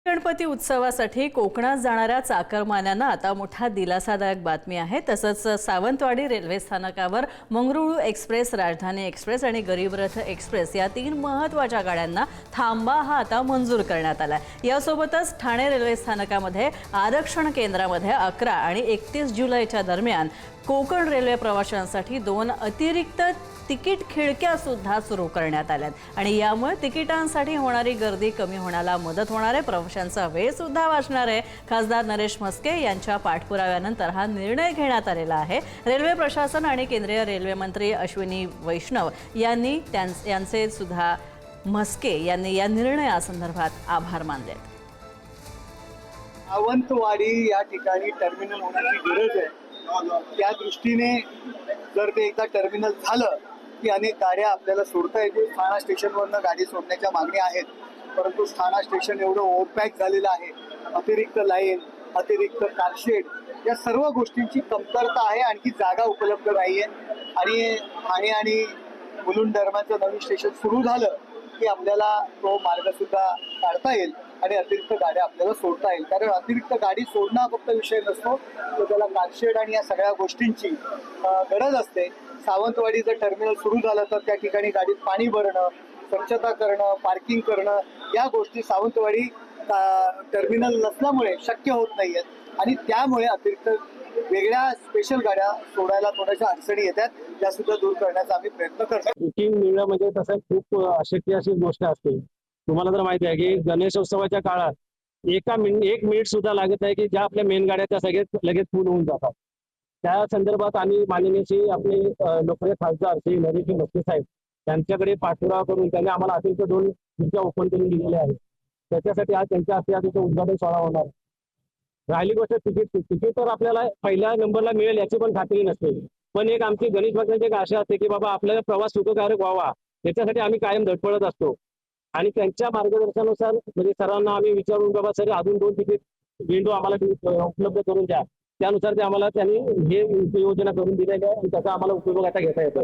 गणपती उत्सवासाठी कोकणात जाणाऱ्या चाकरमान्यांना आता मोठा दिलासादायक बातमी आहे। तसंच सावंतवाडी रेल्वे स्थानकावर मंगरुळू एक्सप्रेस, राजधानी एक्सप्रेस आणि गरीब रथ एक्सप्रेस या 3 महत्त्वाच्या गाड्यांना थांबा हा आता मंजूर करण्यात आला। यासोबतच ठाणे रेल्वे स्थानकामध्ये आरक्षण केंद्रामध्ये 11 आणि 31 जुलैच्या दरम्यान कोकण रेल्वे प्रवाशांसाठी 2 अतिरिक्त तिकीट खिडक्या सुद्धा सुरू करण्यात आल्यात आणि यामुळे तिकिटांसाठी होणारी गर्दी कमी होण्याला मदत होणार आहे। प्रवाशांचा वेळ सुद्धा वाचणार आहे। खासदार नरेश म्हस्के यांच्या पाठपुराव्यानंतर हा निर्णय घेण्यात आलेला आहे। रेल्वे प्रशासन आणि केंद्रीय रेल्वे मंत्री अश्विनी वैष्णव यांचे सुद्धा म्हस्के यांनी या निर्णयासंदर्भात आभार मानले। सावंतवाडी या ठिकाणी टर्मिनल होण्याची गरज आहे। त्या दृष्टीने जर ते एकदा टर्मिनल झालं की अनेक गाड्या आपल्याला सोडता येतील। ठाणा स्टेशनवरनं गाडी सोडण्याच्या मागण्या आहेत, परंतु ठाणा स्टेशन एवढं ओव्हरपॅक झालेलं आहे, अतिरिक्त लाईन, अतिरिक्त कारशेड या सर्व गोष्टींची कमतरता आहे। आणखी जागा उपलब्ध नाही आहे आणि ठाणे आणि मुलुंड दरम्यानचं नवीन स्टेशन सुरू झालं की आपल्याला तो मार्गसुद्धा काढता येईल आणि अतिरिक्त गाड्या आपल्याला सोडता येईल। कारण अतिरिक्त गाडी सोडणं फक्त विषय नसतो, तर त्याला कारशेड आणि या सगळ्या गोष्टींची गरज असते। सावंतवाडी जर टर्मिनल सुरू झालं तर त्या ठिकाणी गाडीत पाणी भरणं, स्वच्छता करणं, पार्किंग करणं या गोष्टी सावंतवाडी टर्मिनल नसल्यामुळे शक्य होत नाही आहेत आणि त्यामुळे अतिरिक्त वेगळ्या स्पेशल गाड्या सोडायला थोड्याशा अडचणी येतात, त्या सुद्धा दूर करण्याचा आम्ही प्रयत्न करतो। बुकिंग मिळणं म्हणजे तसं खूप अशक्य अशी गोष्ट असते। तुम्हाला तर माहिती आहे की गणेशोत्सवाच्या काळात 1 मिनिट सुद्धा लागत नाही की ज्या आपल्या मेन गाड्या त्या सगळ्यात लगेच फुल होऊन जातात। त्या संदर्भात आम्ही माननीय आपले लोकप्रिय खासदार श्री नरेश म्हस्के साहेब त्यांच्याकडे पाठपुरावा करून त्यांनी आम्हाला अतिरिक्त 2 खिडक्या ओपन करून दिलेल्या आहेत। त्याच्यासाठी आज त्यांच्या हस्ते आज उद्घाटन सोहळा होणार। राहिली गोष्ट तिकीट तर आपल्याला पहिल्या नंबरला मिळेल याची पण खात्री नसते, पण एक आमची गणेश भक्तांची एक आशा असते की बाबा आपल्याला प्रवास सुखकारक व्हावा, त्याच्यासाठी आम्ही कायम धडपडत असतो आणि त्यांच्या मार्गदर्शनानुसार म्हणजे सरांना आम्ही विचारून बाबा सर अजून 2 तिकीट विंडो आम्हाला उपलब्ध करून द्या, त्यानुसार ते आम्हाला त्यांनी हे योजना करून दिलेली आहे आणि त्याचा आम्हाला उपयोग आता घेता येतो।